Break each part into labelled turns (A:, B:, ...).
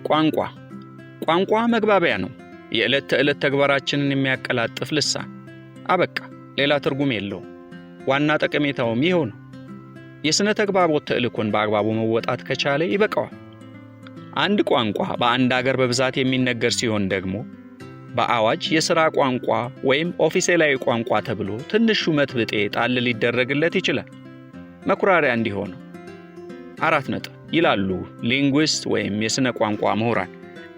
A: ቋንቋ መግባቢያ ነው። የዕለት ተዕለት ተግባራችንን የሚያቀላጥፍ ልሳን። አበቃ። ሌላ ትርጉም የለውም። ዋና ጠቀሜታውም ይኸው ነው። የሥነ ተግባቦት ተልእኮን በአግባቡ መወጣት ከቻለ ይበቃዋል። አንድ ቋንቋ በአንድ አገር በብዛት የሚነገር ሲሆን ደግሞ በአዋጅ የሥራ ቋንቋ ወይም ኦፊሴላዊ ቋንቋ ተብሎ ትንሽ ሹመት ብጤ ጣል ሊደረግለት ይችላል። መኩራሪያ እንዲሆን 4 ነጥብ ይላሉ ሊንጉዊስት ወይም የሥነ ቋንቋ ምሁራን።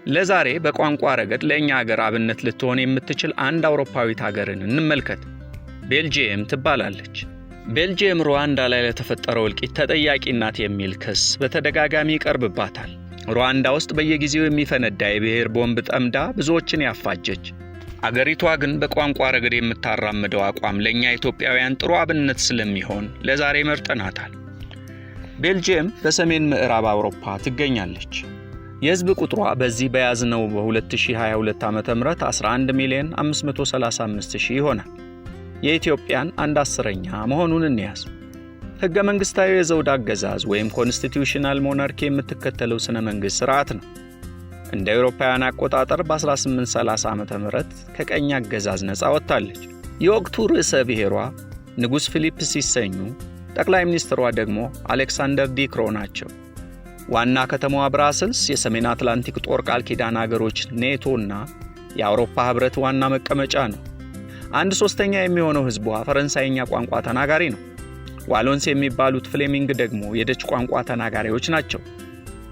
A: ለዛሬ በቋንቋ ረገድ ለእኛ አገር አብነት ልትሆን የምትችል አንድ አውሮፓዊት አገርን እንመልከት። ቤልጂየም ትባላለች። ቤልጂየም ሩዋንዳ ላይ ለተፈጠረው እልቂት ተጠያቂ ናት የሚል ክስ በተደጋጋሚ ይቀርብባታል። ሩዋንዳ ውስጥ በየጊዜው የሚፈነዳ የብሔር ቦምብ ጠምዳ ብዙዎችን ያፋጀች አገሪቷ ግን በቋንቋ ረገድ የምታራምደው አቋም ለእኛ ኢትዮጵያውያን ጥሩ አብነት ስለሚሆን ለዛሬ መርጠናታል። ቤልጂየም በሰሜን ምዕራብ አውሮፓ ትገኛለች። የሕዝብ ቁጥሯ በዚህ በያዝነው በ2022 ዓ.ም 11,535,000 ይሆናል። የኢትዮጵያን 1/10ኛ መሆኑን እንያዝ። ሕገ መንግሥታዊ የዘውድ አገዛዝ ወይም ኮንስቲቱሽናል ሞናርኪ የምትከተለው ስነ መንግሥት ሥርዓት ነው። እንደ አውሮፓውያን አቆጣጠር በ1830 ዓ.ም ከቀኝ አገዛዝ ነፃ ወጥታለች። የወቅቱ ርዕሰ ብሔሯ ንጉሥ ፊሊፕ ሲሰኙ፣ ጠቅላይ ሚኒስትሯ ደግሞ አሌክሳንደር ዲክሮ ናቸው። ዋና ከተማዋ ብራስልስ የሰሜን አትላንቲክ ጦር ቃል ኪዳን አገሮች ኔቶና የአውሮፓ ኅብረት ዋና መቀመጫ ነው። 1/3 የሚሆነው ሕዝቧ ፈረንሳይኛ ቋንቋ ተናጋሪ ነው። ዋሎንስ የሚባሉት ፍሌሚንግ ደግሞ የደች ቋንቋ ተናጋሪዎች ናቸው።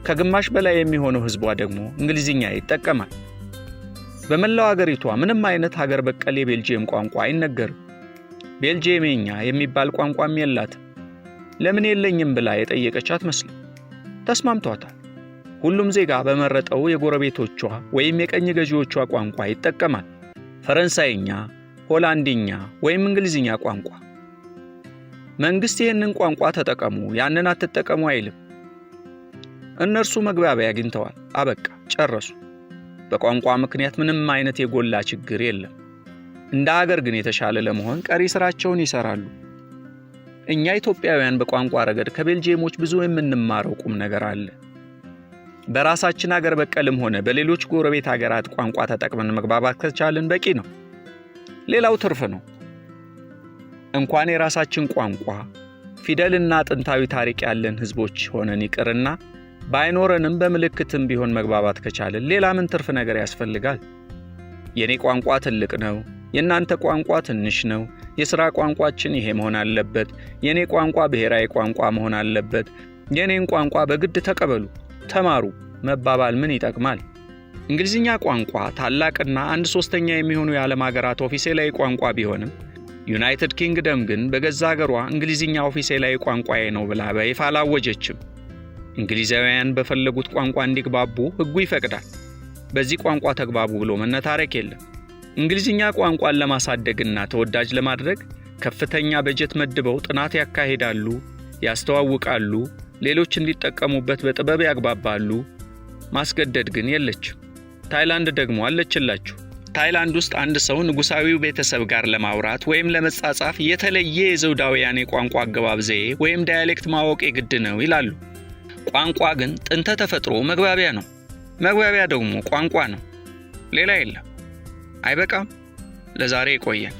A: ከግማሽ በላይ የሚሆነው ሕዝቧ ደግሞ እንግሊዝኛ ይጠቀማል። በመላው አገሪቷ ምንም አይነት ሀገር በቀል የቤልጂየም ቋንቋ አይነገርም። ቤልጂየምኛ የሚባል ቋንቋም የላትም። ለምን የለኝም ብላ የጠየቀች አትመስልም። ተስማምቷታል። ሁሉም ዜጋ በመረጠው የጎረቤቶቿ ወይም የቀኝ ገዢዎቿ ቋንቋ ይጠቀማል። ፈረንሳይኛ፣ ሆላንድኛ ወይም እንግሊዝኛ ቋንቋ። መንግሥት ይህንን ቋንቋ ተጠቀሙ፣ ያንን አትጠቀሙ አይልም። እነርሱ መግባቢያ አግኝተዋል። አበቃ፣ ጨረሱ። በቋንቋ ምክንያት ምንም አይነት የጎላ ችግር የለም። እንደ አገር ግን የተሻለ ለመሆን ቀሪ ሥራቸውን ይሠራሉ። እኛ ኢትዮጵያውያን በቋንቋ ረገድ ከቤልጂየሞች ብዙ የምንማረው ቁም ነገር አለ። በራሳችን አገር በቀልም ሆነ በሌሎች ጎረቤት አገራት ቋንቋ ተጠቅመን መግባባት ከቻልን በቂ ነው። ሌላው ትርፍ ነው። እንኳን የራሳችን ቋንቋ ፊደልና ጥንታዊ ታሪክ ያለን ሕዝቦች ሆነን ይቅርና ባይኖረንም በምልክትም ቢሆን መግባባት ከቻልን ሌላ ምን ትርፍ ነገር ያስፈልጋል? የኔ ቋንቋ ትልቅ ነው፣ የእናንተ ቋንቋ ትንሽ ነው፣ የሥራ ቋንቋችን ይሄ መሆን አለበት፣ የኔ ቋንቋ ብሔራዊ ቋንቋ መሆን አለበት፣ የኔን ቋንቋ በግድ ተቀበሉ፣ ተማሩ መባባል ምን ይጠቅማል? እንግሊዝኛ ቋንቋ ታላቅና 1/3 የሚሆኑ የዓለም ሀገራት ኦፊሴላዊ ቋንቋ ቢሆንም ዩናይትድ ኪንግደም ግን በገዛ ሀገሯ እንግሊዝኛ ኦፊሴላዊ ቋንቋዬ ነው ብላ በይፋ አላወጀችም። እንግሊዛውያን በፈለጉት ቋንቋ እንዲግባቡ ሕጉ ይፈቅዳል። በዚህ ቋንቋ ተግባቡ ብሎ መነታረክ የለም። እንግሊዝኛ ቋንቋን ለማሳደግና ተወዳጅ ለማድረግ ከፍተኛ በጀት መድበው ጥናት ያካሂዳሉ፣ ያስተዋውቃሉ፣ ሌሎች እንዲጠቀሙበት በጥበብ ያግባባሉ። ማስገደድ ግን የለችም። ታይላንድ ደግሞ አለችላችሁ። ታይላንድ ውስጥ አንድ ሰው ንጉሳዊው ቤተሰብ ጋር ለማውራት ወይም ለመጻጻፍ የተለየ የዘውዳውያን የቋንቋ አገባብ ዘዬ ወይም ዳያሌክት ማወቅ የግድ ነው ይላሉ። ቋንቋ ግን ጥንተ ተፈጥሮ መግባቢያ ነው። መግባቢያ ደግሞ ቋንቋ ነው። ሌላ የለም። አይበቃም? ለዛሬ ይቆየን።